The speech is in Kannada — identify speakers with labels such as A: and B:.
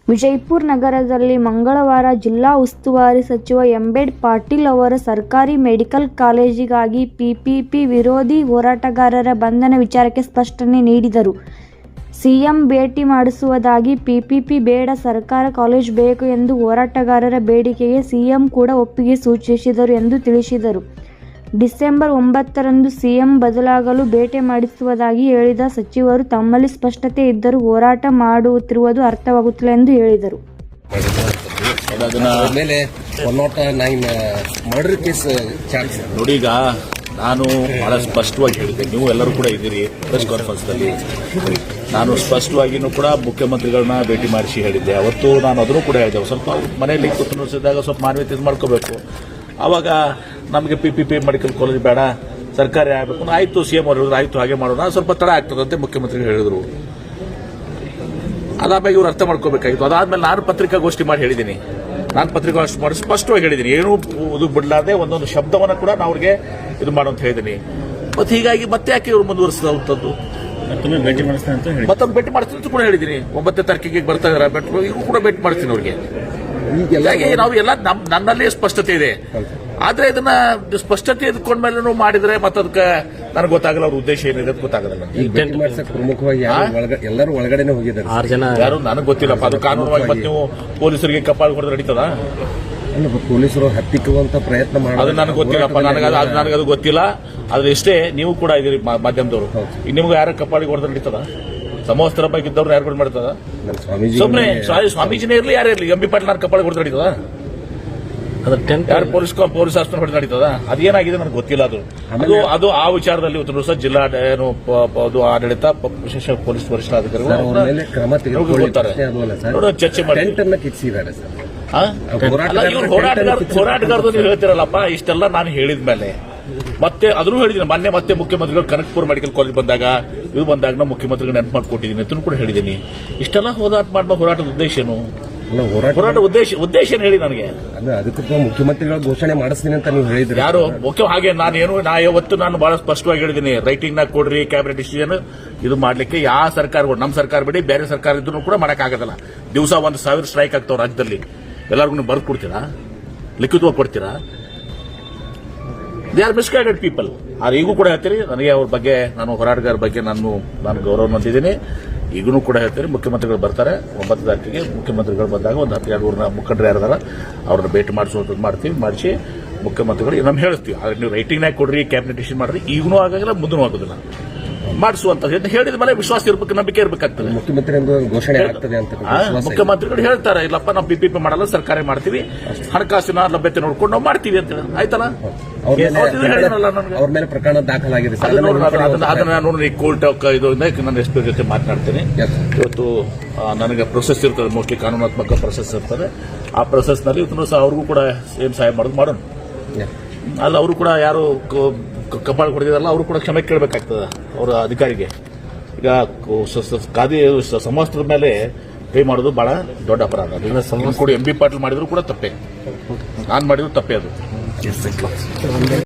A: ವಿಜಯಪುರ ನಗರದಲ್ಲಿ ಮಂಗಳವಾರ ಜಿಲ್ಲಾ ಉಸ್ತುವಾರಿ ಸಚಿವ ಎಂ.ಬಿ. ಪಾಟೀಲ್ ಅವರು ಸರ್ಕಾರಿ ಮೆಡಿಕಲ್ ಕಾಲೇಜಿಗಾಗಿ ಪಿಪಿಪಿ ವಿರೋಧಿ ಹೋರಾಟಗಾರರ ಬಂಧನ ವಿಚಾರಕ್ಕೆ ಸ್ಪಷ್ಟನೆ ನೀಡಿದರು. ಸಿಎಂ ಭೇಟಿ ಮಾಡಿಸುವುದಾಗಿ ಪಿಪಿಪಿ ಬೇಡ, ಸರ್ಕಾರಿ ಕಾಲೇಜು ಬೇಕು ಎಂದು ಹೋರಾಟಗಾರರ ಬೇಡಿಕೆಗೆ ಸಿಎಂ ಕೂಡ ಒಪ್ಪಿಗೆ ಸೂಚಿಸಿದರು ಎಂದು ತಿಳಿಸಿದರು. ಡಿಸೆಂಬರ್ 9ರಂದು ಸಿಎಂ ಬದಲಾಗಲು ಭೇಟಿ ಮಾಡಿಸುವುದಾಗಿ ಹೇಳಿದ ಸಚಿವರು ತಮ್ಮಲ್ಲಿ ಸ್ಪಷ್ಟತೆ ಇದ್ದರೂ ಹೋರಾಟ ಮಾಡುತ್ತಿರುವುದು ಅರ್ಥವಾಗುತ್ತಿಲ್ಲ ಎಂದು ಹೇಳಿದರು.
B: ನೋಡಿ, ಈಗ ನಾನು ಬಹಳ ಸ್ಪಷ್ಟವಾಗಿ ಹೇಳಿದ್ದೆ, ನೀವು ಎಲ್ಲರೂ ಕೂಡ ಇದ್ದೀರಿ ಪ್ರೆಸ್ ಕಾನ್ಫರೆನ್ಸ್ನಲ್ಲಿ. ನಾನು ಸ್ಪಷ್ಟವಾಗಿಯೂ ಕೂಡ ಮುಖ್ಯಮಂತ್ರಿಗಳನ್ನ ಭೇಟಿ ಮಾಡಿಸಿ ಹೇಳಿದ್ದೆ. ಅವತ್ತು ನಾನು ಅದನ್ನು ಕೂಡ ಹೇಳಿದೆ, ಸ್ವಲ್ಪ ಮನೆಯಲ್ಲಿ ಕೂತ್ಕೊಂಡಿದ್ದಾಗ ಸ್ವಲ್ಪ ಮಾನವೀಯತೆ ಮಾಡ್ಕೋಬೇಕು. ಆವಾಗ ನಮಗೆ ಪಿಪಿಪಿ ಮೆಡಿಕಲ್ ಕಾಲೇಜ್ ಬೇಡ, ಸರ್ಕಾರಿ ಆಗಬೇಕು. ಆಯಿತು, ಸಿಎಂ ಅವರು ಹೇಳಿದ್ರು, ಆಯಿತು ಹಾಗೆ ಮಾಡೋಣ, ಸ್ವಲ್ಪ ತಡ ಆಗ್ತದಂತೆ ಮುಖ್ಯಮಂತ್ರಿಗಳು ಹೇಳಿದ್ರು. ಅದಾದ್ಮೇಲೆ ಇವ್ರು ಅರ್ಥ ಮಾಡ್ಕೋಬೇಕಾಗಿತ್ತು. ಅದಾದ್ಮೇಲೆ ನಾನು ಪತ್ರಿಕಾಗೋಷ್ಠಿ ಮಾಡಿ ಹೇಳಿದ್ದೀನಿ. ನಾನು ಪತ್ರಿಕಾಗೋಷ್ಠಿ ಮಾಡಿ ಸ್ಪಷ್ಟವಾಗಿ ಹೇಳಿದ್ದೀನಿ, ಏನೂ ಇದು ಬಿಡಲಾದೆ ಒಂದೊಂದು ಶಬ್ದವನ್ನು ಕೂಡ ನಾವು ಅವ್ರಿಗೆ ಇದು ಮಾಡೋಂತ ಹೇಳಿದ್ದೀನಿ. ಮತ್ತು ಹೀಗಾಗಿ ಮತ್ತೆ ಯಾಕೆ ಇವರು ಮುಂದುವರಿಸಿದಂಥದ್ದು, ಮತ್ತೊಮ್ಮೆ ಭೇಟಿ ಮಾಡಿಸ್ತೀನಿ ಅಂತ ಕೂಡ ಹೇಳಿದ್ದೀನಿ. 9ನೇ ತಾರೀಕಿಗೆ ಬರ್ತಾ ಇದ್ದಾರೆ, ಈಗ ಕೂಡ ಭೇಟಿ ಮಾಡ್ತೀನಿ ಅವ್ರಿಗೆ. ಹೀಗಾಗಿ ನಾವು ಎಲ್ಲ ನನ್ನಲ್ಲಿ ಸ್ಪಷ್ಟತೆ ಇದೆ. ಆದ್ರೆ ಇದನ್ನ ಸ್ಪಷ್ಟತೆ ಇದ್ಕೊಂಡ್ಮೇಲೆ ಮಾಡಿದ್ರೆ ಮತ್ತೆ ಅದಕ್ಕೆ ನನಗೆ ಗೊತ್ತಾಗಲ್ಲ, ಅವ್ರ ಉದ್ದೇಶ ಏನಿದೆ ಗೊತ್ತಾಗಲ್ಲ.
C: ಪ್ರಮುಖವಾಗಿ ಎಲ್ಲರೂ ಒಳಗಡೆ ಹೋಗಿದ್ದಾರೆ,
B: 6 ಜನ ಯಾರು ನನಗೆ ಗೊತ್ತಿಲ್ಲಪ್ಪ. ಅದು ಕಾನೂನುವಾಗಿ ಮತ್ತೆ ನೀವು ಪೊಲೀಸರಿಗೆ ಕಪಾಳು ಹೊಡೆದು ನಡೀತದ?
C: ಪೊಲೀಸರು ಹತ್ತಿಕ್ಕುವಂತ ಪ್ರಯತ್ನ ಮಾಡೋದು
B: ಅದು ನನಗೆ ಗೊತ್ತಿಲ್ಲಪ್ಪ, ನನಗದು ಗೊತ್ತಿಲ್ಲ. ಆದ್ರೆ ಇಷ್ಟೇ, ನೀವು ಕೂಡ ಇದೀರಿ ಮಾಧ್ಯಮದವರು, ನಿಮ್ಗೆ ಯಾರ ಕಪಾಳಿಗೆ ಹೊಡೆದು ನಡೀತದ? ಸಮವಸ್ತ್ರ ಬಗ್ಗೆ ಇದ್ದವ್ರು ಯಾರು ಕೂಡ ಮಾಡ್ತದ? ಸುಮ್ಮನೆ ಸ್ವಾಮೀಜಿನೇ ಇರಲಿ, ಯಾರೇ ಇರಲಿ, ಎಂ.ಬಿ. ಪಾಟೀಲ್ ನಾನು ಕಪಾಳಿಗೆ ಹೊಡೆದು ನಡೀತದ? ಯಾರು ಪೊಲೀಸ್ ಆಸ್ಪತ್ರೆ ಹೊಡೆದು ನಡೀತದ? ಅದೇನಾಗಿದೆ ನನಗೆ ಗೊತ್ತಿಲ್ಲ. ಅದು ಆ ವಿಚಾರದಲ್ಲಿ ಇವತ್ತು ಸಹ ಜಿಲ್ಲಾ ಆಡಳಿತ, ವಿಶೇಷ ಪೊಲೀಸ್ ವರಿಷ್ಠಾಧಿಕಾರಿಗಳು ಗೊತ್ತಾರೆ, ಚರ್ಚೆ ಮಾಡಿ ಹೋರಾಟಗಾರರು ನೀವು ಹೇಳ್ತಿರಲ್ಲಪ್ಪ. ಇಷ್ಟೆಲ್ಲ ನಾನು ಹೇಳಿದ್ಮೇಲೆ ಮತ್ತೆ ಅದನ್ನು ಹೇಳಿದ್ದೀನಿ. ಮೊನ್ನೆ ಮತ್ತೆ ಮುಖ್ಯಮಂತ್ರಿಗಳು ಕನಕಪುರ ಮೆಡಿಕಲ್ ಕಾಲೇಜ್ ಬಂದಾಗ ನಾವು ಮುಖ್ಯಮಂತ್ರಿಗಳು ನೆನಪು ಮಾಡಿಕೊಟ್ಟಿದ್ದೀನಿ ಅಂತ ಕೂಡ ಹೇಳಿದ್ದೀನಿ. ಇಷ್ಟೆಲ್ಲ ಹೋರಾಟದ ಉದ್ದೇಶ ಏನು? ಹೋರಾಟ ಉದ್ದೇಶ ಏನು ಹೇಳಿ ನನಗೆ?
C: ಅದಕ್ಕೆ ಮುಖ್ಯಮಂತ್ರಿಗಳು ಘೋಷಣೆ ಮಾಡಿಸ್ತೀನಿ ಅಂತ ನೀವು ಹೇಳಿದ್ರಿ.
B: ಯಾರು ಮುಖ್ಯ? ಹಾಗೆ ಯಾವತ್ತು ನಾನು ಬಹಳ ಸ್ಪಷ್ಟವಾಗಿ ಹೇಳಿದ್ದೀನಿ, ರೈಟಿಂಗ್ ನಾಗ ಕೊಡ್ರಿ ಕ್ಯಾಬಿನೆಟ್ ಡಿಸಿಷನ್ ಇದು ಮಾಡ್ಲಿಕ್ಕೆ. ಯಾವ ಸರ್ಕಾರಗಳು, ನಮ್ಮ ಸರ್ಕಾರ ಬಿಡಿ ಬೇರೆ ಸರ್ಕಾರ ಇದ್ರೂ ಕೂಡ ಮಾಡಕ್ಕಾಗಲ್ಲ. ದಿವಸ 1,000 ಸ್ಟ್ರೈಕ್ ಆಗ್ತಾವ ರಾಜ್ಯದಲ್ಲಿ. ಎಲ್ಲರಿಗೂ ಬರ್ದು ಕೊಡ್ತೀರಾ? ಲಿಖಿತವಾಗಿ ಕೊಡ್ತೀರಾ? They are misguided people. ಈಗೂ ಕೂಡ ಹೇಳ್ತೀರಿ ನನಗೆ ಅವ್ರ ಬಗ್ಗೆ, ನಾನು ಹೋರಾಟಗಾರ ಬಗ್ಗೆ ನಾನು ಗೌರವ ಹೊಂದಿದ್ದೀನಿ. ಈಗೂ ಕೂಡ ಹೇಳ್ತೀರಿ, ಮುಖ್ಯಮಂತ್ರಿಗಳು ಬರ್ತಾರೆ 9ನೇ ತಾರೀಕಿಗೆ. ಮುಖ್ಯಮಂತ್ರಿಗಳು ಬಂದಾಗ ಒಂದು 10-12 ಮುಖಂಡರು ಯಾರಿದಾರ ಅವ್ರನ್ನ ಭೇಟಿ ಮಾಡಿಸುವಂಥದ್ದು ಮಾಡಿಸಿ ಮುಖ್ಯಮಂತ್ರಿಗಳು ನಮ್ಗೆ ಹೇಳ್ತೀವಿ. ಆದ್ರೆ ನೀವು ರೈಟಿಂಗ್ನಾಗ ಕೊಡ್ರಿ, ಕ್ಯಾಬಿನೆಟ್ ಡಿಸಿಷನ್ ಮಾಡ್ರಿ, ಈಗೂ ಆಗಲ್ಲ, ಮುಂದೂ ಆಗೋದಿಲ್ಲ. ಮಾಡಿಸುವಂತ ಹೇಳಿದ ಮೇಲೆ ವಿಶ್ವಾಸ ಇರ್ಬೇಕು, ನಂಬಿಕೆ ಇರಬೇಕಾಗ್ತದೆ.
C: ಮುಖ್ಯಮಂತ್ರಿ ಘೋಷಣೆ ಆಗ್ತದೆ ಅಂತ
B: ಮುಖ್ಯಮಂತ್ರಿಗಳು ಹೇಳ್ತಾರೆ, ಇಲ್ಲಪ್ಪ ನಾವು ಪಿಪಿಪಿ ಮಾಡಲ್ಲ, ಸರ್ಕಾರ ಮಾಡ್ತೀವಿ, ಹಣಕಾಸಿನ ಲಭ್ಯತೆ ನೋಡ್ಕೊಂಡು ನಾವು ಮಾಡ್ತೀವಿ ಅಂತ ಆಯ್ತಲ್ಲ.
C: ಅವ್ರ ಮೇಲೆ ಪ್ರಕರಣ ದಾಖಲಾಗಿದೆ.
B: ಅದನ್ನ ನೋಡಿ ಕೋರ್ಟ್ ಇದು ನಾನು ಎಸ್ ಪಿ ಜೊತೆ ಮಾತನಾಡ್ತೀನಿ. ಇವತ್ತು ನನಗೆ ಪ್ರೊಸೆಸ್ ಇರ್ತದೆ, ಮೋಸ್ಟ್ಲಿ ಕಾನೂನಾತ್ಮಕ ಪ್ರೊಸೆಸ್ ಇರ್ತದೆ. ಆ ಪ್ರೊಸೆಸ್ ನಲ್ಲಿ ಇವತ್ತು ಸಹ ಅವ್ರಿಗೂ ಕೂಡ ಏನ್ ಸಹಾಯ ಮಾಡೋಣ. ಅಲ್ಲ, ಅವರು ಕೂಡ ಯಾರು ಕಪಾಳ ಹೊಡೆದಿರಲ್ಲ, ಅವರು ಕೂಡ ಕ್ಷಮೆ ಕೇಳಬೇಕಾಗ್ತದೆ ಅವರ ಅಧಿಕಾರಿಗೆ. ಈಗ ಸಮವಸ್ತ್ರದ ಮೇಲೆ ಪೇ ಮಾಡೋದು ಬಹಳ ದೊಡ್ಡ ಅಪರಾಧ. ಅದರಿಂದ ಎಂ.ಬಿ. ಪಾಟೀಲ್ ಮಾಡಿದ್ರು ಕೂಡ ತಪ್ಪೇ, ನಾನು ಮಾಡಿದ್ರು ತಪ್ಪೇ ಅದು.